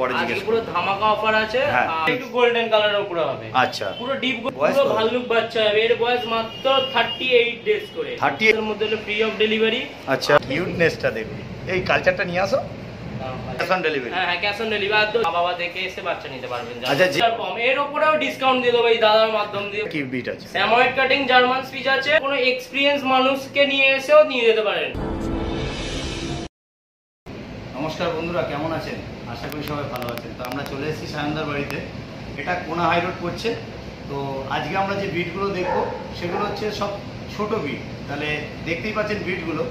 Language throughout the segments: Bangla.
পরে জিজ্ঞেস পুরো ধামাকা অফার আছে একটু গোল্ডেন কালারের উপরে হবে। আচ্ছা পুরো ডিপ পুরো ভাল্লুক বাচ্চা হবে। এর বয়স মাত্র 38 ডেজ করে। 38 এর মধ্যে হলো ফ্রি অফ ডেলিভারি। আচ্ছা কিউটনেসটা দেখুন, এই কালচারটা নিয়ে আসো। Cash on delivery? হ্যাঁ ক্যাশ অন ডেলিভারি। বাবা দেখে এসে বাচ্চা নিতে পারবেন। আচ্ছা এর উপরেও ডিসকাউন্ট দিয়ে দেবো এই দাদার মাধ্যম দিয়ে। কি বিট আছে? স্যাময়েড কাটিং জার্মান স্পিচ আছে। কোনো এক্সপেরিয়েন্স মানুষকে নিয়ে এসেও নিয়ে যেতে পারেন। নমস্কার বন্ধুরা, কেমন আছেন? আশা করি সবাই ভালো আছেন। তো আমরা চলে এসেছি সায়নদার বাড়িতে। এটা কোনা হাই রোড পড়ছে। তো আজকে আমরা যে বিটগুলো দেখবো সেগুলো হচ্ছে সব ছোট বিট। তাহলে দেখতেই পাচ্ছেন বিটগুলো,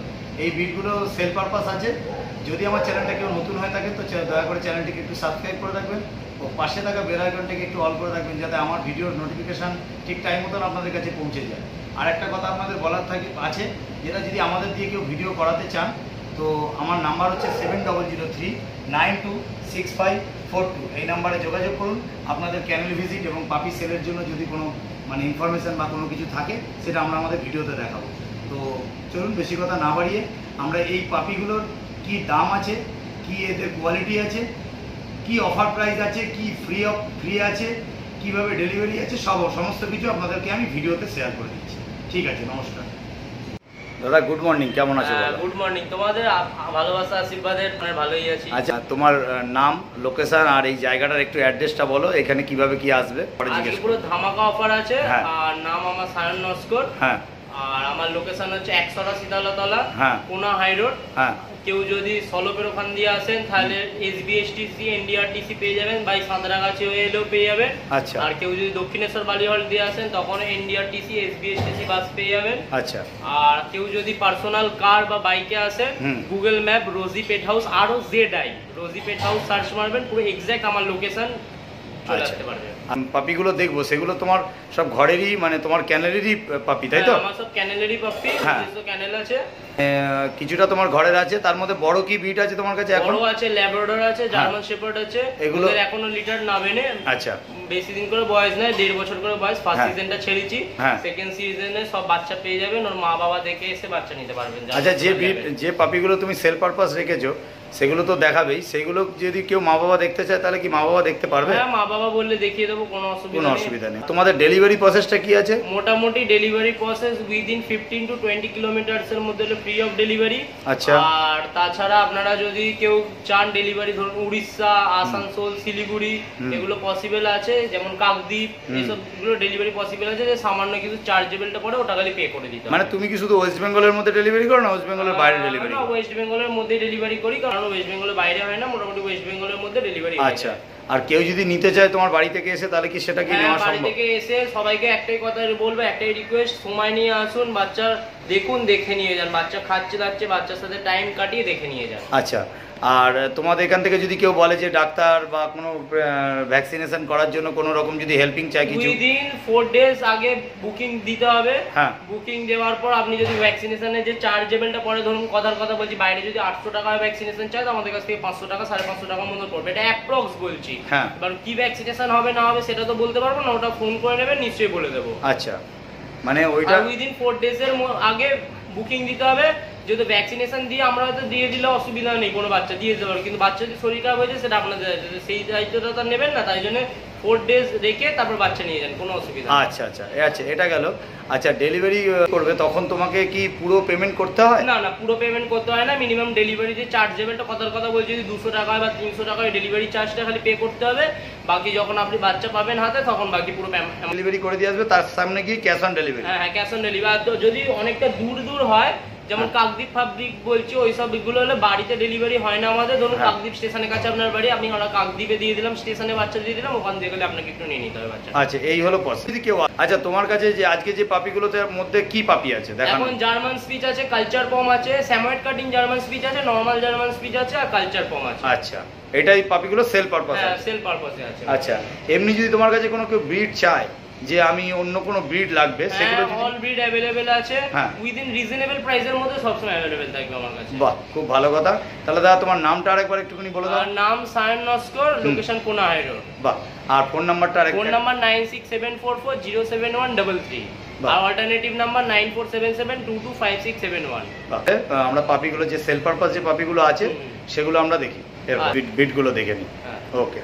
এই বিটগুলো সেল পারপাস আছে। যদি আমার চ্যানেলটা কেউ নতুন হয়ে থাকে তো দয়া করে চ্যানেলটিকে একটু সাবস্ক্রাইব করে রাখবেন ও পাশে থাকা বেল আইকনটাকে একটু অল করে রাখবেন, যাতে আমার ভিডিওর নোটিফিকেশান ঠিক টাইম মতন আপনাদের কাছে পৌঁছে যায়। আর একটা কথা আপনাদের বলার আছে, যেটা যদি আমাদের দিয়ে কেউ ভিডিও করাতে চান তো আমার নাম্বার হচ্ছে 7003926542। এই নাম্বারে যোগাযোগ করুন। আপনাদের ক্যানেল ভিজিট এবং পাপি সেলের জন্য যদি কোনো ইনফরমেশান বা কোনো কিছু থাকে সেটা আমরা আমাদের ভিডিওতে দেখাবো। তো চলুন বেশি কথা না বাড়িয়ে আমরা এই পাপিগুলোর কি দাম আছে, কি এদের কোয়ালিটি আছে, কি অফার প্রাইস আছে, কি ফ্রি আছে, কিভাবে ডেলিভারি আছে, সমস্ত কিছু আপনাদেরকে আমি ভিডিওতে শেয়ার করে দিচ্ছি। ঠিক আছে, নমস্কার দাদা। গুড মর্নিং, কেমন আছো? Good morning. তোমাদের ভালোবাসা আশীর্বাদে ভালোই আছি। আচ্ছা, তোমার নাম, লোকেশন আর এই জায়গাটার একটু অ্যাড্রেসটা বলো, এখানে কিভাবে কি আসবে। পুরো ধামাকা অফার আছে। আর নাম আমার সায়ন নস্কর। হ্যাঁ। আর আমার লোকেশন হচ্ছে 180 তালা, হ্যাঁ, কোনা হাই রোড। হ্যাঁ। কেউ যদি সলপের ওখান দিয়ে আসেন তাহলে এসবিএসটিসি এনডিআরটিসি পেয়ে যাবেন, বাই সাঁতরাগাছি হয়ে এলেও পেয়ে যাবেন। আচ্ছা। আর কেউ যদি দক্ষিণেশ্বর বালিহল দিয়ে আসেন তখন এনডিআরটিসি এসবিএসটিসি বাস পেয়ে যাবেন। আচ্ছা। আর কেউ যদি পার্সোনাল কার বা বাইকে আসেন, গুগল ম্যাপ রোজি পেট হাউস আরও জেডআই রোজি পেট হাউস সার্চ মারবেন, পুরো এক্স্যাক্ট আমার লোকেশন চলে আসতে পারবে। পাপিগুলো দেখবো, সেগুলো তোমার সব ঘরেরই তোমার ক্যানেলেরই পাপি, তাই তো? আমার সব ক্যানেলেরই পাপি। ক্যানেল আছে, কিছুটা তোমার ঘরের আছে। তার মধ্যে বড় কি বিট আছে তোমার কাছে? বড় আছে, ল্যাব্রাডর আছে, জার্মান শেপার্ড আছে। এগুলো এখনো লিটার নামেনে। আচ্ছা। বেশি দিন করে বয়স নাই, 1.5 বছর করে বয়স। ফার্স্ট সিজনটা ছেড়েছি, সেকেন্ড সিজনে সব বাচ্চা পেয়ে যাবেন। ওর মা বাবা দেখে এসে বাচ্চা নিতে পারবেন। আচ্ছা, যে পাপিগুলো তুমি সেল পারপাস রেখেছো সেগুলো তো দেখাবেই। সেগুলো যদি কেউ মা বাবা দেখতে চায় তাহলে কি মা বাবা দেখতে পারবে? হ্যাঁ, মা বাবা বললে দেখিয়ে দেবো, কোনো অসুবিধা নেই। তোমাদের ডেলিভারি প্রসেসটা কি আছে? মোটামুটি delivery process within 15 to 20 kilometres এর মধ্যে ফ্রি অফ ডেলিভারি। আচ্ছা। আর তাছাড়া আপনারা যদি কেউ চান ডেলিভারি, ধরুন উড়িষ্যা, আসানসোল, শিলিগুড়ি, এগুলো পসিবল আছে। যেমন কাকদ্বীপ, এইসবগুলো ডেলিভারি পসিবল আছে। যে সামান্য কিছু চার্জেবলটা পড়ে, ওটা খালি পে করে দিতে হবে। তুমি কি শুধু ওয়েস্ট বেঙ্গলের মধ্যে ডেলিভারি করো না ওয়েস্ট বেঙ্গলের বাইরে ডেলিভারি? না, ওয়েস্ট বেঙ্গলের মধ্যে ডেলিভারি করি, কারণ ওয়েস্ট বেঙ্গলের বাইরে হয় না, মোটামুটি ওয়েস্ট বেঙ্গলের মধ্যে ডেলিভারি। আচ্ছা। আর কেউ যদি নিতে চায় তোমার বাড়ি থেকে এসে, তাহলে কি সেটা কি নেওয়া সম্ভব? বাড়ি থেকে এসে সবাইকে একটাই কথা বলবো, একটাই রিকোয়েস্ট, সময় নিয়ে আসুন, বাচ্চা দেখুন, দেখে নিয়ে যান। বাচ্চা খাচ্ছে দাচ্ছে, বাচ্চার সাথে টাইম কাটিয়ে দেখে নিয়ে যান। আচ্ছা। আর তোমাদের এখান থেকে যদি কেউ বলে যে ডাক্তার বা কোনো ভ্যাকসিনেশন করার জন্য কোনো রকম যদি হেল্পিং চাই কিছু, উইদিন 4 ডেজ আগে বুকিং দিতে হবে। হ্যাঁ। বুকিং দেওয়ার পর আপনি যদি ভ্যাকসিনেশনের যে চার্জেবলটা পড়ে, ধরুন কথার কথা বলছি, বাইরে যদি 800 টাকা ভ্যাকসিনেশন চাই তো আমাদের কাছ থেকে 500 টাকা 550 টাকার মতো পড়বে। এটা অ্যাপ্রক্স বলছি। হ্যাঁ। এবার কি ভ্যাকসিনেশন হবে না হবে সেটা তো বলতে পারবো না, ওটা ফোন করে নেবেন, নিশ্চয়ই বলে দেবো। আচ্ছা, ওইটা উইদিন 4 ডেজের আগে বুকিং দিতে হবে। যেহেতু ভ্যাকসিনেশন দিয়ে আমরা হয়তো দিয়ে দিলে অসুবিধা নেই, কোনো বাচ্চা দিয়ে দিতে পারবে, কিন্তু বাচ্চা যদি শরীর খারাপ হয়েছে সেটা আপনাদের দায়িত্ব, সেই দায়িত্বটা তো নেবেন না। তাই জন্য 4 ডেজ রেখে তারপর বাচ্চা নিয়ে যান, কোনো অসুবিধা নেই। আচ্ছা আচ্ছা, এটা গেল। আচ্ছা, ডেলিভারি করবে তখন তোমাকে কি পুরো পেমেন্ট করতে হয়? না না, পুরো পেমেন্ট করতে হয় না। মিনিমাম ডেলিভারি যে চার্জেবলটা কথার কথা বলছি, যদি 200 টাকা বা 300 টাকা ডেলিভারি চার্জটা খালি পে করতে হবে। বাকি যখন আপনি বাচ্চা পাবেন হাতে তখন বাকি পুরো ডেলিভারি করে দিয়ে আসবে। তার সামনে গিয়ে ক্যাশ অন ডেলিভারি? হ্যাঁ, ক্যাশ অন ডেলিভারি। আর যদি অনেকটা দূর হয়, যেমন কাকদ্বীপ ফাকদ্বীপ বলছি, ওই সব এগুলো হলে বাড়িতে ডেলিভারি হয় না আমাদের। ধরুন কাকদ্বীপ স্টেশনের কাছে আপনার বাড়ি, আপনি কাকদ্বীপে দিয়ে দিলাম, স্টেশনে বাচ্চা দিয়ে দিলাম, ওখান থেকে গেলে আপনাকে একটু নিয়ে নিতে হবে বাচ্চা। আচ্ছা, এই হলো প্রসেস। কেউ আচ্ছা, তোমার কাছে যে আজকে যে পাপিগুলোর মধ্যে কি পাপি আছে দেখো? এখন জার্মান স্পিচ আছে, কালচার পম আছে, স্যাময়েড কাটিং জার্মান স্পিচ আছে, নরমাল জার্মান স্পিচ আছে, আর কালচার পম আছে। আচ্ছা, এটাই পাপিগুলো সেল পারপাস আছে? হ্যাঁ, সেল পারপাসে আছে। আচ্ছা, এমনি যদি তোমার কাছে কোনো কেউ ব্রিড চায় যে আমি অন্য কোনো ব্রিড লাগবে, সেগুলো অল ব্রিড अवेलेबल আছে, উইদিন রিজনেবল প্রাইসের মধ্যে সবসময় अवेलेबल থাকবে আমার কাছে। বাহ, খুব ভালো কথা। তাহলে দাদা তোমার নামটা আরেকবার একটুখানি বলে দাও। নাম সায়ন নস্কর, লোকেশন কোনা হাই রোড। বাহ। আর ফোন নাম্বারটা আরেকবার? Phone number 9674407133। আর অল্টারনেটিভ নাম্বার 9477225671। আমরা পাপিগুলো যে সেল পারপাস যে পাপিগুলো আছে সেগুলো আমরা দেখি, বিটগুলো দেখে নিই। ওকে,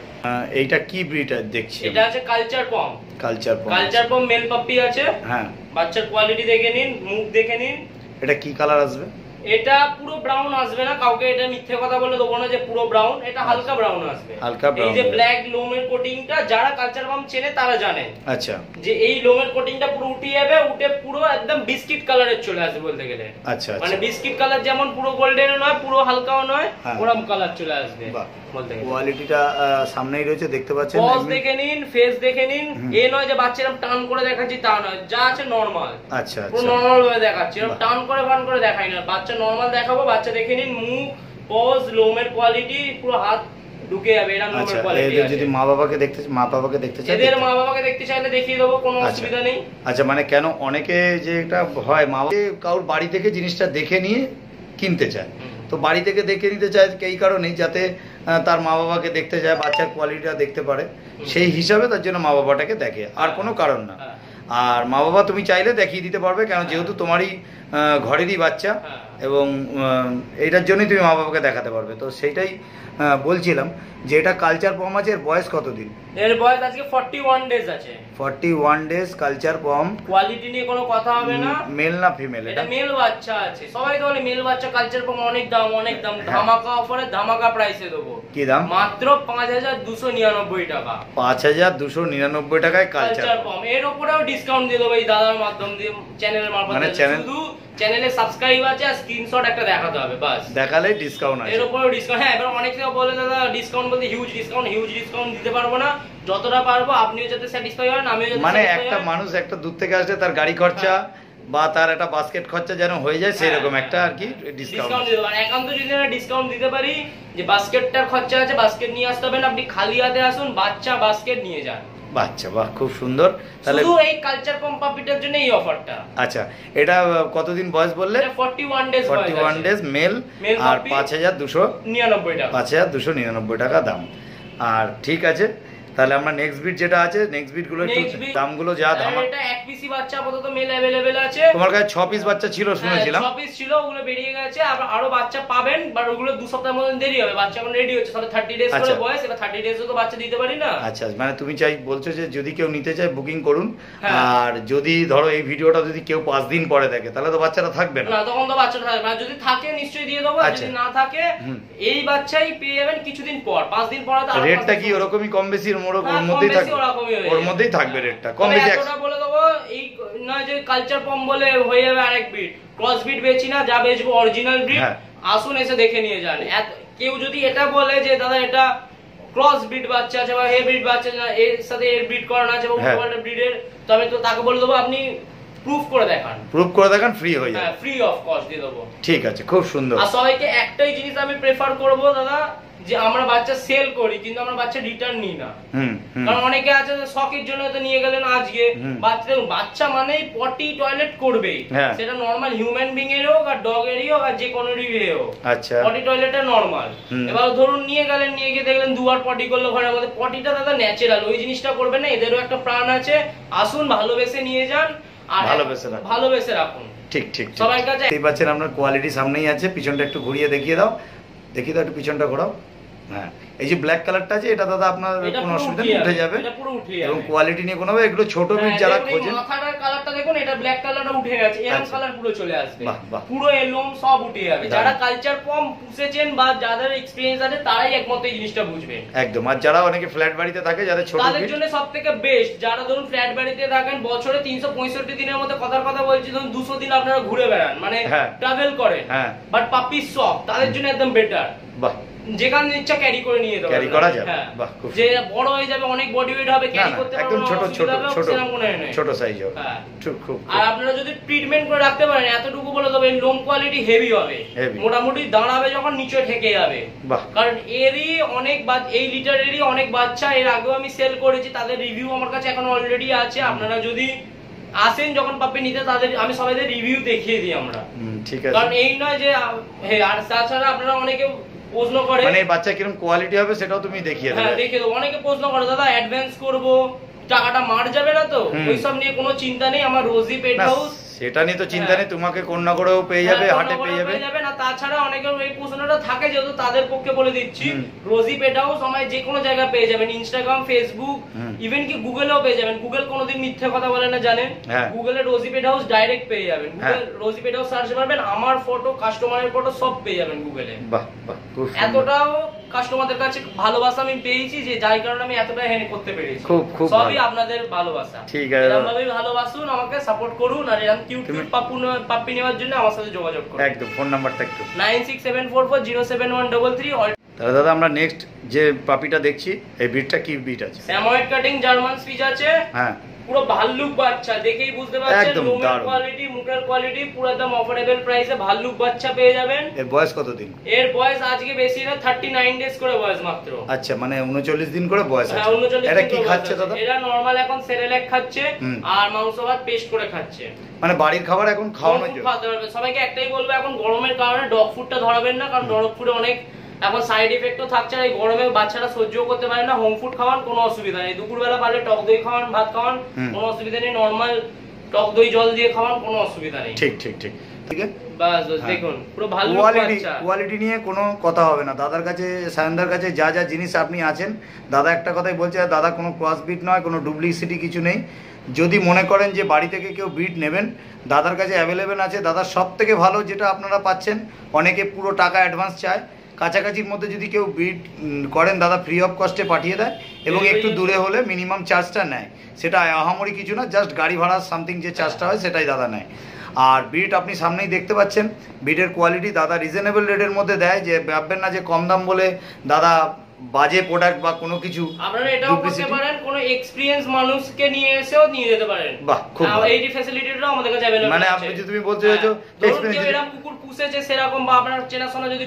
এইটা কি ব্রিড দেখছি? এটা আছে কালচার পম। কালচার পম মেল পাপ্পি আছে। হ্যাঁ, বাচ্চার কোয়ালিটি দেখে নিন, মুখ দেখে নিন। এটা কি কালার আসবে? এটা পুরো ব্রাউন আসবে না, কাউকে এটা মিথ্যে কথা বলে দেবো না যে পুরো ব্রাউন, এটা হালকা ব্রাউন আসবে। হালকা ব্রাউন। এই যে ব্ল্যাক লোমের কোটিংটা যারা কালচার পাম চেনে তারা জানে। আচ্ছা, যে এই লোমের কোটিংটা পুরো উঠে যাবে, উঠে পুরো একদম বিস্কিট কালারের চলে আসবে বলতে গেলে। আচ্ছা, মানে বিস্কিট কালার যেমন পুরো গোল্ডেন নয়, পুরো হালকাও নয়, ওরকম কালার চলে আসবে বলতে গেলে। কোয়ালিটিটা সামনেই রয়েছে, দেখতে পাচ্ছেন। পজ দেখে নিন, ফেস দেখে নিন। এই নয় যে বাচ্চা এরকম টান করে দেখাচ্ছি তা নয়, যা আছে নরমাল। আচ্ছা, পুরো নরমাল ভাবে দেখাচ্ছি, এরকম টান করে বান করে দেখাই না। বাচ্চা নরমাল দেখাবো, বাচ্চা দেখে নিন মুখ, পজ, লোমের কোয়ালিটি, পুরো হাত ঢুকে যাবে এরকম লোমের কোয়ালিটি আছে। যদি মা বাবাকে দেখতে চায়, এদের মা বাবাকে দেখতে চাইলে দেখিয়ে দেবো, কোনো অসুবিধা নেই। আচ্ছা, মানে কেন অনেকে যে এটা হয় মা বাবা কারোর বাড়ি থেকে জিনিসটা দেখে নিয়ে কিনতে চায়, তো বাড়ি থেকে দেখে নিতে চায় এই কারণেই যাতে তার মা বাবাকে দেখতে যায়, বাচ্চার কোয়ালিটিটা দেখতে পারে, সেই হিসাবে তার জন্য মা বাবাটাকে দেখে, আর কোনো কারণ না। আর মা বাবা তুমি চাইলে দেখিয়ে দিতে পারবে, কেন যেহেতু তোমারই ঘরেরই বাচ্চা, এবং এইটার জন্যই তুমি মা বাবাকে দেখাতে পারবে। তো সেইটাই বলছিলাম যে এটা কালচার পম আছে, এর বয়স কতদিন? এর বয়স আজকে 41 ডেজ আছে। 41 ডেজ কালচার পম। কোয়ালিটি নিয়ে কোনো কথা হবে না। মেল না ফিমেল? এটা মেল বাচ্চা আছে। সবাই তো বলে মেল বাচ্চা কালচার পম অনেক দাম, অনেক দাম। ধামাকা অফারে ধামাকা প্রাইসে দেবো। কি দাম? মাত্র 5299 টাকা। 5299 টাকায় কালচার পম। এর উপরেও ডিসকাউন্ট দিয়ে দেবো এই দাদার মাধ্যম দিয়ে, চ্যানেলের মারফত। শুধু চ্যানেলে সাবস্ক্রাইব আছে আর স্ক্রিনশট একটা দেখাতে হবে, বাস। দেখালে ডিসকাউন্ট আছে। এর উপরেও ডিসকাউন্ট। হ্যাঁ, এবার অনেকে বলে দাদা ডিসকাউন্ট বলতে হিউজ ডিসকাউন্ট দিতে পারবো না। যতটা পারবো আপনিও যাতে স্যাটিসফাই হন, আমিও যাতে, মানে একটা মানুষ একটা দূর থেকে আসলে তার গাড়ি খরচা বা তার একটা বাস্কেট খরচা যেন হয়ে যায়, সেই রকম একটা আর কি ডিসকাউন্ট দিতে পারি। একান্ত যদি আমরা ডিসকাউন্ট দিতে পারি যে বাস্কেটটার খরচা আছে, বাস্কেট নিয়ে আসতে হবে না, আপনি খালি হাতে আসুন, বাচ্চা বাস্কেট নিয়ে যান। বাচ্চা, বাহ, খুব সুন্দর। তাহলে শুধু এই কালচার পম পাপিটার জন্য এই অফারটা। আচ্ছা, এটা কতদিন বয়স বললে? 41 ডেজ। 41 ডেজ মেল, আর 5299 টাকা। 5299 টাকা দাম। আর ঠিক আছে, তাহলে আমরা নেক্সট বিট যেটা আছে, নেক্সট বিট গুলো দামগুলো যা দাম। এটা এক পিসি বাচ্চা আপাতত মেল अवेलेबल আছে। তোমার কাছে 6 পিস বাচ্চা ছিল শুনেছিলাম। 6 পিস ছিল, ওগুলো বেরিয়ে গেছে। আরো বাচ্চা পাবেন, বাট ওগুলো 2 সপ্তাহের মধ্যে দেরি হবে। বাচ্চা এখন রেডি হচ্ছে, সবে 30 ডেজ করে বয়স, এবার 30 ডেজে তো বাচ্চা দিতে পারি না। আচ্ছা, মানে তুমি বলছো যে যদি কেউ নিতে চায় বুকিং করুন, আর যদি ধরো এই ভিডিওটা যদি কেউ 5 দিন পরে দেখে তাহলে তো বাচ্চাটা থাকবে না। না, তখন তো বাচ্চাটা থাকবে না। যদি থাকে নিশ্চয়ই দিয়ে দেবো, যদি না থাকে এই বাচ্চাই পেয়ে যাবেন কিছুদিন পর, 5 দিন পরে। রেটটা কি ওরকমই কম বেশি ওর মধ্যেই থাকবে রেটটা কম বেশি? এতটা বলে দেবো, এই না যে কালচার পম বলে হয়ে যাবে আরেক বিট। ক্রস বিট বেচি না, যা বেচবো অরিজিনাল ব্রিড। আসুন, এসে দেখে নিয়ে যান। কেউ যদি এটা বলে যে দাদা এটা ক্রস ব্রিড বাচ্চা আছে বা হে ব্রিড বাচ্চা, এর সাথে এর ব্রিড করানো আছে বা ওয়ার্ল্ড ব্রিডের, তবে তো তাকে বলে দেবো আপনি প্রুফ করে দেখান, ফ্রি হয়ে যাবে। ফ্রি অফ কস্ট দিয়ে দেবো। ঠিক আছে, খুব সুন্দর। আর সবাইকে একটাই জিনিস আমি প্রেফার করব দাদা, যে আমরা বাচ্চা সেল করি কিন্তু আমরা বাচ্চা রিটার্ন নিই না। কারণ অনেকে আছে শখের জন্য তো নিয়ে গেলেন আজকে, বাচ্চা মানেই পটি টয়লেট করবে, সেটা নরমাল হিউম্যান বিং এর হোক আর ডগ এরই হোক আর যে কোনো হোক। আচ্ছা, পটি টয়লেটটা নরমাল। এবার ধরুন নিয়ে গিয়ে দেখলেন দুবার পটি করলো ঘরের মধ্যে, পটিটা দাদা ন্যাচারাল, ওই জিনিসটা করবেন না। এদেরও একটা প্রাণ আছে। আসুন, ভালোবেসে নিয়ে যান আর ভালোবেসে রাখুন। ঠিক সবার কাছে এই বাচ্চার আপনার কোয়ালিটি সামনেই আছে। পিছনটা একটু ঘুরিয়ে দেখিয়ে দাও একটু পিছনটা ঘোরাও। হ্যাঁ, এই যে ব্ল্যাক কালারটা আছে, এটা দাদা আপনার কোনো অসুবিধা নেই, উঠে যাবে। এটা পুরো উঠে যাবে এবং কোয়ালিটি নিয়ে কোনো এগুলো ছোট বিট যারা খোঁজেন, মাথাটার কালারটা দেখুন, এটা ব্ল্যাক কালারটা উঠে গেছে, এরকম কালার পুরো চলে আসবে, পুরো এলোম সব উঠে যাবে। যারা কালচার পম পুষেছেন বা যাদের এক্সপেরিয়েন্স আছে তারাই একমাত্র এই জিনিসটা বুঝবেন একদম। আর যারা অনেকে ফ্ল্যাট বাড়িতে থাকে, যাদের ছোট বিট, তাদের জন্য সবথেকে বেস্ট। যারা ধরুন ফ্ল্যাট বাড়িতে থাকেন, বছরে 365 দিনের মধ্যে কথা বলছি, ধরুন 200 দিন আপনারা ঘুরে বেড়ান, মানে ট্রাভেল করেন, বাট পাপির শখ, তাদের জন্য একদম বেটার। বাহ, যেখানে ইচ্ছা ক্যারি করে নিয়ে যাবে, ক্যারি করা যাবে। বাহ, খুব যে বড় হয়ে যাবে, অনেক বডি ওয়েট হবে, ক্যারি করতে পারবে, একদম ছোট সাইজ হবে। খুব। আর আপনারা যদি ট্রিটমেন্ট করে রাখতে পারেন, এতটুকু বলে দেবেন, লোম কোয়ালিটি হেভি হবে, মোটামুটি দাঁড়াবে যখন নিচে ঠেকে যাবে। কারণ এরই অনেক এই লিটারেরই অনেক বাচ্চা এর আগেও আমি সেল করেছি, তাদের রিভিউ আমার কাছে এখন অলরেডি আছে। আপনারা যদি আসেন যখন পাপি নিতে, তাদের আমি সবাইদের রিভিউ দেখিয়ে দিই আমরা। ঠিক আছে, কারণ এই নয় যে আর তাছাড়া আপনারা অনেকে প্রশ্ন করে, মানে বাচ্চা কিরকম কোয়ালিটি হবে সেটাও তুমি দেখিয়ে দেবে। হ্যাঁ, দেখিয়ে দেবো। অনেকে প্রশ্ন করে দাদা অ্যাডভান্স করব, টাকাটা মার যাবে না তো? ওইসব নিয়ে কোনো চিন্তা নেই। আমার রোজি পেট হাউস সেটা নিয়ে তো চিন্তা নেই, তোমাকে কন্যা করেও পেয়ে যাবে, হাটে পেয়ে যাবে। না তাছাড়া অনেকের এই প্রশ্নটা থাকে, যেহেতু তাদের পক্ষে বলে দিচ্ছি, রোজি পেট হাউস আমায় যে কোনো জায়গায় পেয়ে যাবেন, ইনস্টাগ্রাম, ফেসবুক, ইভেন কি গুগলেও পেয়ে যাবেন। গুগল কোনোদিন মিথ্যে কথা বলে না জানেন, গুগলে রোজি পেট হাউস ডাইরেক্ট পেয়ে যাবেন। গুগল রোজি পেট হাউস সার্চ করবেন, আমার ফটো, কাস্টমারের ফটো সব পেয়ে যাবেন গুগলে। বাহ বাহ, এতটাও কাস্টমারদের কাছে ভালোবাসা আমি পেয়েছি যে যার কারণে আমি এতটা হ্যান্ড করতে পেরেছি। খুব সবই আপনাদের ভালোবাসা। ঠিক আছে, এরকম ভাবে ভালোবাসুন, আমাকে সাপোর্ট করুন, আর এরকম কিউট পাপ্পি নেওয়ার জন্য আমার সাথে যোগাযোগ করুন। একদম, ফোন নাম্বারটা একটু 9674407133। তাহলে দাদা আমরা নেক্সট যে পাপিটা দেখছি, এই ব্রিডটা কি ব্রিড আছে? স্যাময়েড কাটিং জার্মান স্পিচ আছে। হ্যাঁ, পুরো ভাল্লুক বাচ্চা, দেখেই বুঝতে পারছেন লোমের কোয়ালিটি, মুখের কোয়ালিটি, পুরো একদম অফোর্ডেবল প্রাইসে ভাল্লুক বাচ্চা পেয়ে যাবেন। এর বয়স কত দিন? এর বয়স আজকে বেশি না, 39 ডেজ করে বয়স মাত্র। আচ্ছা, মানে 39 দিন করে বয়স আছে। হ্যাঁ, 39 এটা কি খাচ্ছে দাদা? এটা নরমাল এখন সেরেলাক খাচ্ছে আর মাংস ভাত পেস্ট করে খাচ্ছে। মানে বাড়ির খাবার এখন খাওয়ানোর জন্য খাওয়াতে পারবে। সবাইকে একটাই বলবো, এখন গরমের কারণে ডগ ফুডটা ধরাবেন না, কারণ ডগ ফুডে অনেক এখন সাইড এফেক্টও থাকছে, আর এই গরমে বাচ্চারা সহ্য করতে পারে না। হোম ফুড খাওয়ান, কোনো অসুবিধা নেই। দুপুরবেলা পারলে টক দই খাওয়ান, ভাত খাওয়ান, কোনো অসুবিধা নেই। নরমাল টক দই জল দিয়ে খাওয়ান, কোনো অসুবিধা নেই। ঠিক ঠিক ঠিক ঠিক আছে। বাস দেখুন, পুরো ভালো কোয়ালিটি নিয়ে কোনো কথা হবে না। দাদার কাছে, সায়নদার কাছে যা যা জিনিস আপনি আছেন, দাদা একটা কথাই বলছে, দাদা কোনো ক্রস ব্রিড নয়, কোনো ডুপ্লিসিটি কিছু নেই। যদি মনে করেন যে বাড়ি থেকে কেউ ব্রিড নেবেন, দাদার কাছে অ্যাভেলেবেল আছে। দাদার সব থেকে ভালো যেটা আপনারা পাচ্ছেন, অনেকে পুরো টাকা অ্যাডভান্স চায়, কাছাকাছির মধ্যে যদি কেউ ব্রিড করেন, দাদা ফ্রি অফ কস্টে পাঠিয়ে দেয়, এবং একটু দূরে হলে মিনিমাম চার্জটা নেয়। সেটা আহামরি কিছু না, জাস্ট গাড়ি ভাড়া সামথিং যে চার্জটা হয় সেটাই দাদা নেয়। আর ব্রিড আপনি সামনেই দেখতে পাচ্ছেন, ব্রিডের কোয়ালিটি দাদা রিজনেবল রেটের মধ্যে দেয়, যে ভাববেন না যে কম দাম বলে দাদা বাজে প্রোডাক্ট বা কোনো কিছু। আপনারা এটাও করতে পারেন, কোনো এক্সপেরিয়েন্স মানুষকে নিয়ে এসেও নিয়ে যেতে পারেন। বাহ, খুব এই ফ্যাসিলিটিটাও আমাদের কাছে अवेलेबल আছে। মানে আপনি যদি তুমি বলতে চাইছো এক্সপেরিয়েন্স এরকম কুকুর পুষেছে সেরকম, বা আপনার চেনাশোনা যদি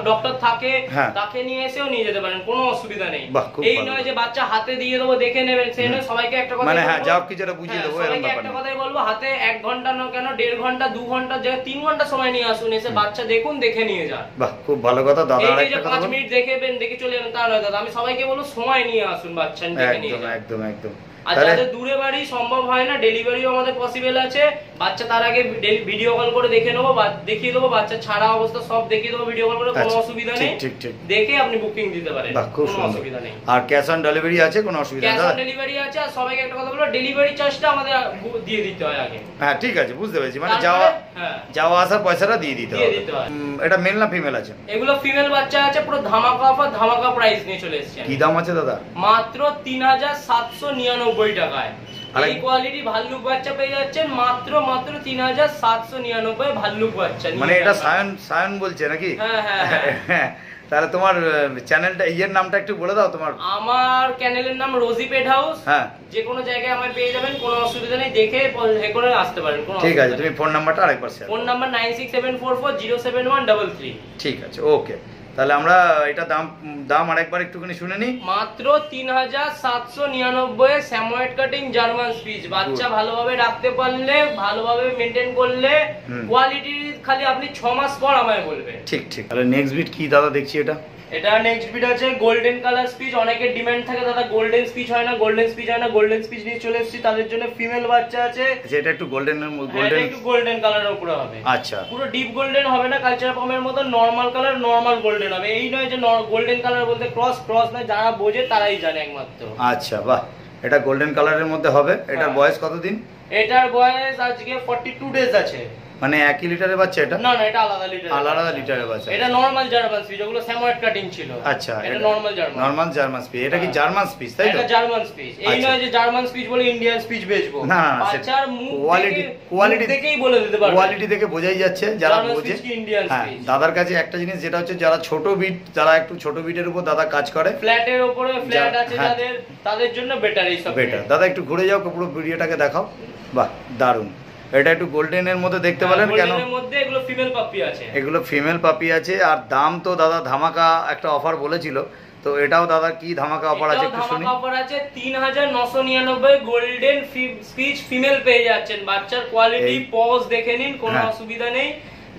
ডক্টর থাকে, তাকে নিয়ে এসেও নিয়ে যেতে পারেন, কোনো অসুবিধা নেই। এই নয় যে বাচ্চা হাতে দিয়ে দেবো দেখে নেবেন, সেই নয়। সবাইকে একটা কথা মানে হ্যাঁ, যাও কিছুটা বুঝিয়ে দেবো, সবাইকে একটা কথাই বলবো, হাতে 1 ঘন্টা না কেন 1.5 ঘন্টা 2 ঘন্টা জায়গায় 3 ঘন্টা সময় নিয়ে আসুন, এসে বাচ্চা দেখুন, দেখে নিয়ে যান। বাহ, খুব ভালো কথা দাদা। আর একটা কথা, 5 মিনিট দেখেবেন, দেখে চলে যাবেন তা নয় দাদা। আমি সবাইকে বলবো সময় নিয়ে আসুন, বাচ্চা দেখে নিয়ে যান। একদম একদম। আর যাদের দূরে বাড়ি সম্ভব হয় না, ডেলিভারিও আমাদের পসিবল আছে। বাচ্চা তার আগে ভিডিও কল করে দেখে নেবো, দেখিয়ে দেবো, বাচ্চা ছাড়া অবস্থা সব দেখিয়ে দেবো ভিডিও কল করে, কোনো অসুবিধা নেই। দেখে আপনি বুকিং দিতে পারেন, কোনো অসুবিধা নেই। আর ক্যাশ অন ডেলিভারি আছে, কোনো অসুবিধা নেই। ক্যাশ অন ডেলিভারি আছে। আর সবাইকে একটা কথা বলবো, ডেলিভারি চার্জটা আমাদের দিয়ে দিতে হয় আগে। হ্যাঁ, ঠিক আছে, বুঝতে পেরেছি। মানে যাওয়া আসার পয়সাটা দিয়ে দিতে হয়। এটা মেল না ফিমেল আছে? এগুলো ফিমেল বাচ্চা আছে, পুরো ধামাকা অফার, ধামাকা প্রাইস নিয়ে চলে এসেছে। কি দাম আছে দাদা? মাত্র 3799 টাকায় এই কোয়ালিটি ভাল্লুক বাচ্চা পেয়ে যাচ্ছেন, মাত্র 3799 ভাল্লুক বাচ্চা। মানে এটা সায়ন বলছে নাকি? হ্যাঁ। তাহলে তোমার চ্যানেলটা, এর নামটা একটু বলে দাও। তোমার আমার চ্যানেলের নাম রোজি পেট হাউস। হ্যাঁ, যে কোনো জায়গায় আমায় পেয়ে যাবেন, কোনো অসুবিধা নেই। দেখে করে আসতে পারেন, কোনো ঠিক আছে। তুমি ফোন নাম্বারটা আরেকবার শেয়ার। Phone number 9674407133। ঠিক আছে, ওকে। তাহলে আমরা এটা দাম আরেকবার একটুখানি শুনে নিই। মাত্র 3799 স্যাময়েড কাটিং জার্মান স্পিচ। বাচ্চা ভালোভাবে রাখতে পারলে, ভালোভাবে মেইনটেইন করলে, কোয়ালিটি খালি আপনি 6 মাস পর আমায় বলবেন। ঠিক ঠিক। তাহলে নেক্সট বিট কি দাদা দেখছি? এটা নেক্সট বিট আছে গোল্ডেন কালার স্পিচ। অনেকের ডিমান্ড থাকে দাদা গোল্ডেন স্পিচ হয় না, গোল্ডেন স্পিচ হয় না। গোল্ডেন স্পিচ নিয়ে চলে এসেছি, তাদের জন্য ফিমেল বাচ্চা আছে। এটা একটু গোল্ডেন কালারের উপরে হবে। আচ্ছা, পুরো ডিপ গোল্ডেন হবে না, কালচার পমের মতো নরমাল কালার, নরমাল গোল্ডেন হবে। এই নয় যে গোল্ডেন কালার বলতে ক্রস নয়, যারা বোঝে তারাই জানে একমাত্র। আচ্ছা, বাহ, এটা গোল্ডেন কালারের মধ্যে হবে। এটার বয়স কতদিন? এটার বয়স আজকে 42 ডেজ আছে। মানে 1 লিটারের বাচ্চা? এটা না, এটা আলাদা লিটারের বাচ্চা। এটা নরমাল জার্মান স্পিচ, ওগুলো স্যাময়েড কাটিং ছিল। আচ্ছা, এটা নরমাল জার্মান স্পিচ। এটা কি জার্মান স্পিচ, তাই তো? এটা জার্মান স্পিচ। এই নয় যে জার্মান স্পিচ বলে ইন্ডিয়ান স্পিচ বেচবো। না, বাচ্চার কোয়ালিটি দেখেই বলে দিতে পারবে। কোয়ালিটি দেখে বোঝাই যাচ্ছে যারা বোঝে। হ্যাঁ, দাদার কাছে একটা জিনিস যেটা হচ্ছে, যারা ছোট বিট, যারা একটু ছোট বিটের উপর দাদা কাজ করে, ফ্ল্যাটের উপরে ফ্ল্যাট আছে যাদের, তাদের জন্য বেটার। এই সব বেটার। দাদা একটু ঘুরে যাও, পুরো ভিডিওটাকে দেখাও। বাহ, দারুণ। এটা একটু গোল্ডেনের মধ্যে দেখতে পেলেন। কেন? গোল্ডেনের মধ্যে এগুলো ফিমেল পাপি আছে। এগুলো ফিমেল পাপি আছে। আর দাম তো দাদা ধামাকা একটা অফার বলেছিল, তো এটাও দাদা কি ধামাকা অফার আছে একটু শুনি। ধামাকা অফার আছে 3999 গোল্ডেন স্পিচ ফিমেল পেয়ে যাচ্ছেন। বাচ্চার কোয়ালিটি পজ দেখে নিন, কোনো অসুবিধা নেই।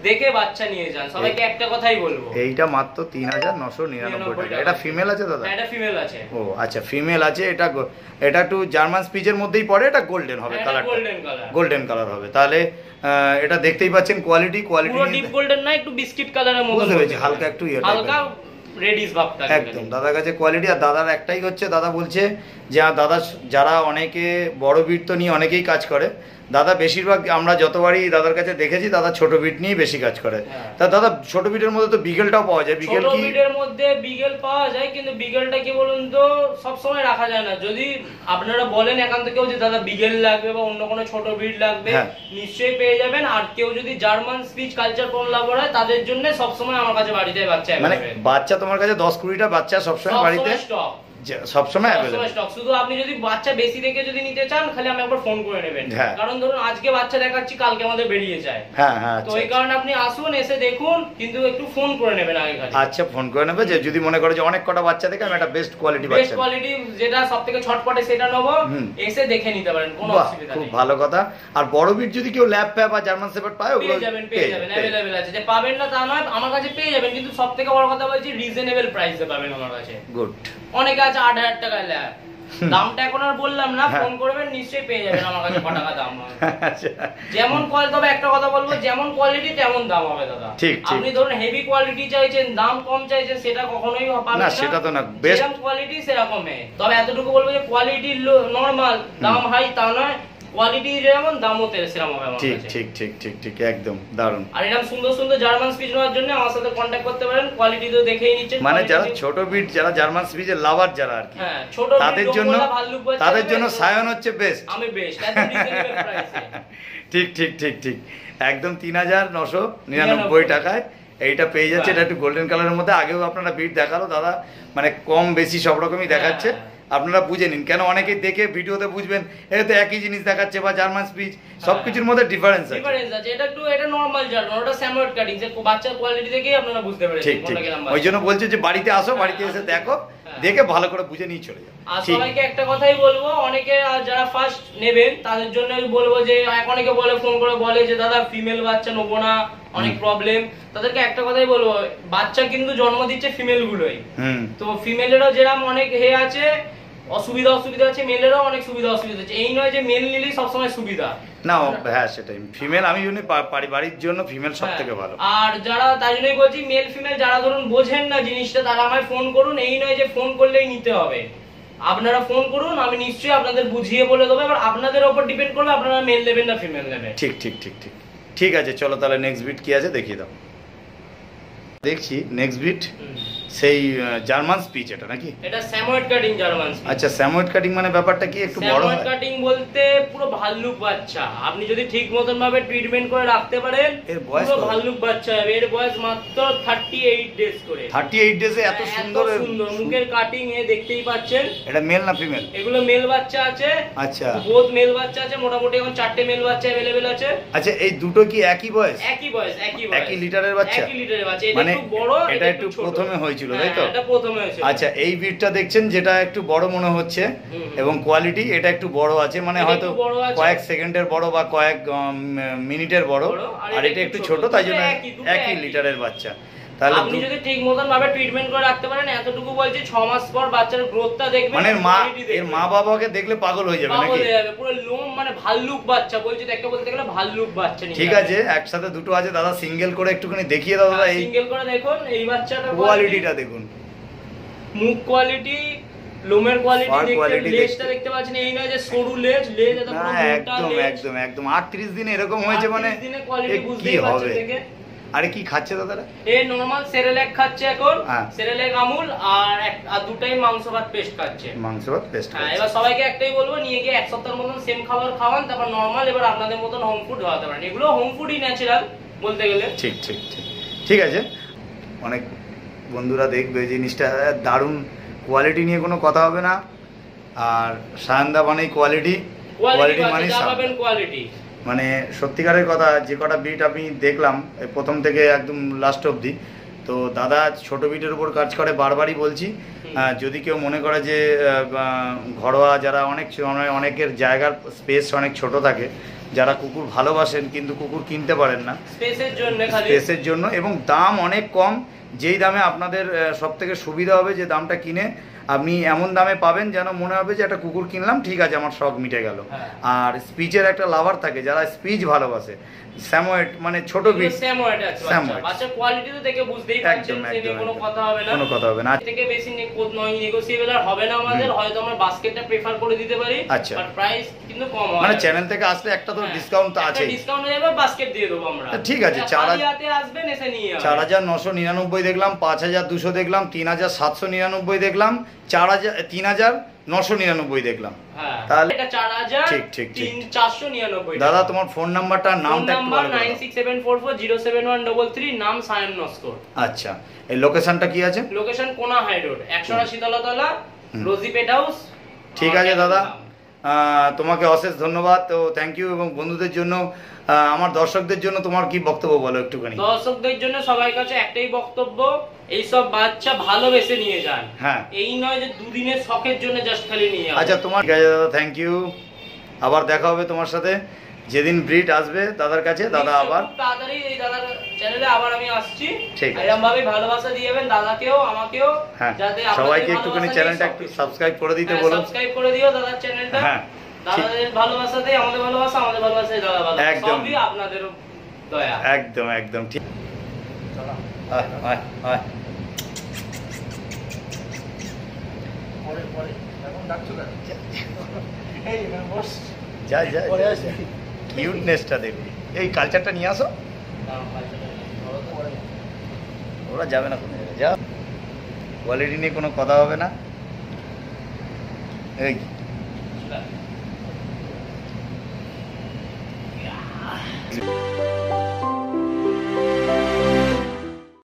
দেখে বাচ্চা নিয়ে যান, সবাইকে একটা কথাই বলবো। এইটা মাত্র 3999 টাকা। এটা ফিমেল আছে দাদা? এটা ফিমেল আছে। ও আচ্ছা, ফিমেল আছে। এটা একটু জার্মান স্পিচের মধ্যেই পড়ে, এটা গোল্ডেন হবে কালার, গোল্ডেন কালার হবে। তাহলে এটা দেখতেই পাচ্ছেন কোয়ালিটি পুরো ডিপ গোল্ডেন না, একটু বিস্কিট কালারের মতো বুঝতে পেরেছি, হালকা একটু হালকা রেডিশ ভাবটা একদম দাদার কাছে কোয়ালিটি। আর দাদার একটাই হচ্ছে, দাদা বলছে যে দাদা যারা অনেকে বড় বিট তো নিয়ে অনেকেই কাজ করে, দাদা বেশিরভাগ আমরা যতবারই দাদার কাছে দেখেছি দাদা ছোট বিট নিয়ে বেশি কাজ করে। তা দাদা ছোট বিটের মধ্যে তো বিগেলটাও পাওয়া যায়, বিগেল কি? ছোট বিটের মধ্যে বিগেল পাওয়া যায়, কিন্তু বিগেলটা কি বলুন তো সব সময় রাখা যায় না। যদি আপনারা বলেন একান্ত কেউ যে দাদা বিগেল লাগবে বা অন্য কোনো ছোট বিট লাগবে, নিশ্চয়ই পেয়ে যাবেন। আর কেউ যদি জার্মান স্পিচ কালচার পন লাভার হয় তাদের জন্য সব সময় আমার কাছে বাড়িতে বাচ্চা, মানে বাচ্চা তোমার কাছে 10-20টা বাচ্চা সব সময় বাড়িতে স্টক, সবসময় অ্যাভেলেবল স্টক। শুধু আপনি যদি বাচ্চা বেশি দেখে যদি নিতে চান, খালি আমি একবার ফোন করে নেবেন। কারণ ধরুন আজকে বাচ্চা দেখাচ্ছি, কালকে আমাদের বেরিয়ে যায়। তো এই কারণে আপনি আসুন, এসে দেখুন, কিন্তু একটু ফোন করে নেবেন আগে খালি। আচ্ছা, ফোন করে নেবে যে যদি মনে করে যে অনেক কটা বাচ্চা দেখে আমি একটা বেস্ট কোয়ালিটি বাচ্চা, বেস্ট কোয়ালিটি যেটা সবথেকে ছটপটে সেটা নেবো, এসে দেখে নিতে পারেন, কোনো অসুবিধা নেই। খুব ভালো কথা। আর বড় বিট যদি কেউ ল্যাব প্যাপ বা জার্মান শেপার্ড পায়, ওগুলো পেয়ে যাবেন अवेलेबल আছে। যে পাবেন না তা নয়, আমার কাছে পেয়ে যাবেন, কিন্তু সবথেকে বড় কথা বলছি রিজনেবল প্রাইসে পাবেন আমার কাছে। গুড। অনেকে আছে 8000 টাকা ল্যাব, দামটা এখন আর বললাম না, ফোন করবেন নিশ্চয়ই পেয়ে যাবেন আমার কাছে। কত টাকা দাম যেমন কোয়ালিটি, তবে একটা কথা বলবো, যেমন কোয়ালিটি তেমন দাম হবে দাদা। আপনি ধরুন হেভি কোয়ালিটি চাইছেন, দাম কম চাইছেন, সেটা কখনোই পাবেন না। সেটা তো না, বেস্ট কোয়ালিটি সেরকমই। তবে এতটুকু বলবো যে কোয়ালিটি নরমাল, দাম হাই তা নয়, কোয়ালিটি যেমন দামও সেরকম হবে আমার কাছে। ঠিক ঠিক ঠিক ঠিক একদম দারুণ। আর এরকম সুন্দর সুন্দর জার্মান স্পিচ নেওয়ার জন্য আমার সাথে কন্টাক্ট করতে পারেন। কোয়ালিটি তো দেখেই নিচ্ছেন, মানে যারা ছোট বিট, যারা জার্মান স্পিচের লাভার যারা আর কি, হ্যাঁ ছোট তাদের জন্য সায়ন হচ্ছে বেস্ট। আমি বেস্ট একদম রিজনেবল প্রাইসে। ঠিক ঠিক ঠিক ঠিক একদম 3999 টাকায় এইটা পেয়ে যাচ্ছে। এটা একটু গোল্ডেন কালারের মধ্যে। আগেও আপনারা বিট দেখালো দাদা, মানে কম বেশি সব রকমই দেখাচ্ছে, আপনারা বুঝে নিন। কেন অনেকেই দেখে ভিডিওতে বুঝবেন এটা তো একই জিনিস দেখাচ্ছে, বা জার্মান স্পিচ সবকিছুর মধ্যে ডিফারেন্স আছে। এটা নরমাল জার্মান, ওটা স্যামুয়েট কাটিং, যে বাচ্চার কোয়ালিটি দেখেই আপনারা বুঝতে পারছেন কোনটা কি নাম্বার। ওই জন্য বলছে যে বাড়িতে আসো, বাড়িতে এসে দেখো, দেখে ভালো করে বুঝে নিয়ে চলে যাও। আর সবাইকে একটা কথাই বলবো, অনেকে যারা ফার্স্ট নেবেন তাদের জন্য বলবো যে অনেকে বলে, ফোন করে বলে যে দাদা ফিমেল বাচ্চা নেবো না, অনেক প্রবলেম। তাদেরকে একটা কথাই বলবো, বাচ্চা কিন্তু জন্ম দিচ্ছে ফিমেল গুলোই। তো ফিমেলেরও যেরকম অনেক হে আছে, অসুবিধা আছে, মেলেরও অনেক সুবিধা অসুবিধা আছে। এই নয় যে মেল নিলেই সবসময় সুবিধা না। হ্যাঁ সেটাই, ফিমেল আমি জন্য বাড়ির জন্য ফিমেল সব থেকে ভালো। আর যারা, তাই জন্যই বলছি মেল ফিমেল যারা ধরুন বোঝেন না জিনিসটা, তারা আমায় ফোন করুন। এই নয় যে ফোন করলেই নিতে হবে, আপনারা ফোন করুন, আমি নিশ্চয়ই আপনাদের বুঝিয়ে বলে দেবো। এবার আপনাদের উপর ডিপেন্ড করবে আপনারা মেল নেবেন না ফিমেল নেবেন। ঠিক ঠিক ঠিক ঠিক ঠিক আছে, চলো তাহলে নেক্সট বিট কি আছে দেখিয়ে দাও। দেখছি নেক্সট বিট সেই জার্মান স্পিচ, এটা নাকি? এটা স্যামুয়েট কাটিং জার্মান স্পিচ। আচ্ছা, স্যামুয়েট কাটিং মানে ব্যাপারটা কি একটু বড় হয়? স্যামুয়েট কাটিং বলতে পুরো ভাল্লুক বাচ্চা, আপনি যদি ঠিক মতন ভাবে ট্রিটমেন্ট করে রাখতে পারেন, পুরো ভাল্লুক বাচ্চা হবে। এর বয়স মাত্র 38 ডেজ করে। 38 ডেজে এত সুন্দর মুখের কাটিং এ দেখতেই পাচ্ছেন। এটা মেল না ফিমেল? এগুলো মেল বাচ্চা আছে। আচ্ছা, বহুত মেল বাচ্চা আছে, মোটামুটি এখন 4টে মেল বাচ্চা अवेलेबल আছে। আচ্ছা, এই দুটো কি একই বয়স? একই বয়স, একই লিটারের বাচ্চা? একই লিটারের বাচ্চা। এটা একটু বড়, এটা একটু প্রথমে হয়েছিল তাই তো? এটা প্রথমে হয়েছিল। আচ্ছা, এই বিটটা দেখছেন যেটা একটু বড় মনে হচ্ছে, এবং কোয়ালিটি এটা একটু বড় আছে, মানে হয়তো কয়েক সেকেন্ডের বড় বা কয়েক মিনিটের বড়। আর এটা একটু ছোট, তাই জন্য একই লিটারের বাচ্চা। তাহলে আপনি যদি ঠিক মতন ভাবে ট্রিটমেন্ট করে রাখতে পারেন, এতটুকু বলছি 6 মাস পর বাচ্চার গ্রোথটা দেখবেন, মানে এর মা বাবাকে দেখলে পাগল হয়ে যাবে নাকি? পাগল হয়ে যাবে, পুরো লোম, মানে ভাল্লুক বাচ্চা বলছি তো, একটা বলতে গেলে ভাল্লুক বাচ্চা। ঠিক আছে, একসাথে দুটো আছে দাদা, সিঙ্গেল করে একটুখানি দেখিয়ে দাও দাদা। এই সিঙ্গেল করে দেখুন, এই বাচ্চাটার কোয়ালিটিটা দেখুন, মুখ কোয়ালিটি, লোমের কোয়ালিটি দেখতে, লেজটা দেখতে পাচ্ছেন। এই নয় যে সরু লেজ, এটা পুরো মোটা লেজ। একদম একদম 38 দিনে এরকম হয়েছে, মানে কি হবে? আরে কি খাচ্ছে দাদারা? এই নরমাল সেরেল্যাক খাচ্ছে এখন, সেরেল্যাক আমুল, আর দুটাই মাংস ভাত পেস্ট খাচ্ছে। মাংস ভাত পেস্ট। হ্যাঁ, এবার সবাইকে একটাই বলবো, নিয়ে গিয়ে এক সপ্তাহের মতন সেম খাবার খাওয়ান, তারপর নরমাল এবার আপনাদের মতন হোম ফুড খাওয়াতে পারেন। এগুলো হোম ফুডই ন্যাচারাল বলতে গেলে। ঠিক ঠিক ঠিক ঠিক আছে। অনেক বন্ধুরা দেখবে জিনিসটা দারুণ, কোয়ালিটি নিয়ে কোনো কথা হবে না। আর সায়নদা মানে কোয়ালিটি মানে কোয়ালিটি, মানে সত্যিকারের কথা। যে কটা বিট আমি দেখলাম প্রথম থেকে একদম লাস্ট অবধি, তো দাদা ছোট বিটের উপর কাজ করে, বারবারই বলছি। যদি কেউ মনে করে যে ঘরোয়া, যারা অনেকের জায়গার স্পেস অনেক ছোট থাকে, যারা কুকুর ভালোবাসেন কিন্তু কুকুর কিনতে পারেন না, স্পেসের জন্য, খালি স্পেসের জন্য, এবং দাম অনেক কম, যেই দামে আপনাদের সব থেকে সুবিধা হবে যে দামটা কিনে আপনি এমন দামে পাবেন যেন মনে হবে যে একটা কুকুর কিনলাম, ঠিক আছে আমার শখ মিটে গেল। আর স্পিচের একটা লাভার থাকে, যারা স্পিচ ভালোবাসে, স্যামোয়েড মানে ছোট বিট, স্যামোয়েড আছে বাচ্চা কোয়ালিটি তো দেখে বুঝতেই পারছেন, সেটা কোনো কথা হবে না, কোনো কথা হবে না। থেকে বেশি নয় নেগোসিয়েবল আর হবে না আমাদের, হয়তো আমরা বাস্কেটটা প্রেফার করে দিতে পারি, আচ্ছা, বাট প্রাইস কিন্তু কম হয়, মানে চ্যানেল থেকে আসলে একটা তো ডিসকাউন্ট তো আছে, ডিসকাউন্ট হয়ে যাবে, বাস্কেট দিয়ে দেবো আমরা, ঠিক আছে। 4000 আসবেন এসে নিয়ে 4999 দেখলাম, 5200 দেখলাম, 3799 দেখলাম, 3999 দেখলাম, তাহলে এটা 4000, ঠিক ঠিক ঠিক 499। দাদা তোমার ফোন নাম্বারটা, নামটা একটু বলো। 9674407133, নাম সায়ন নস্কর। আচ্ছা, এই লোকেশনটা কি আছে? লোকেশন কোনা হাই রোড, 108 শীতলাতলা, রোজি পেট হাউস। ঠিক আছে দাদা, তোমাকে অশেষ ধন্যবাদ। তো থ্যাংক ইউ। এবং বন্ধুদের জন্য, আমার দর্শকদের জন্য তোমার কি বক্তব্য বলো একটুখানি। দর্শকদের জন্য সবার কাছে একটাই বক্তব্য, এই সব বাচ্চা ভালোবেসে নিয়ে যান, হ্যাঁ, এই নয় যে দুদিনের শখের জন্য জাস্ট খালি নিয়ে। আচ্ছা তোমার কাছে দাদা থ্যাংক ইউ, আবার দেখা হবে তোমার সাথে যেদিন ব্রিড আসবে দাদার কাছে। দাদা আবার তাড়াতাড়ি এই দাদার চ্যানেলে আবার আমি আসছি, ঠিক আছে, এরকম ভাবে ভালোবাসা দিয়েবেন দাদাকেও আমাকেও, হ্যাঁ, যাতে সবাইকে একটুখানি চ্যানেলটা একটু সাবস্ক্রাইব করে দিতে বলো, সাবস্ক্রাইব করে দিও দাদার চ্যানেলটা, হ্যাঁ, দাদাদের ভালোবাসাতেই আমাদের ভালোবাসা, আমাদের ভালোবাসায় দাদা ভালোবাসা, একদম, সবই আপনাদের দয়া, একদম একদম ঠিক। চলো আয় আয় আয়, পরে পরে এখন ডাকছো না, এই এখানে বস, যা যা পরে আসে, কিউটনেসটা দেখো, এই কালচারটা নিয়ে আসো, ওরা যাবে না কোনো জায়গায়, যা কোয়ালিটি নিয়ে কোনো কথা হবে না। এই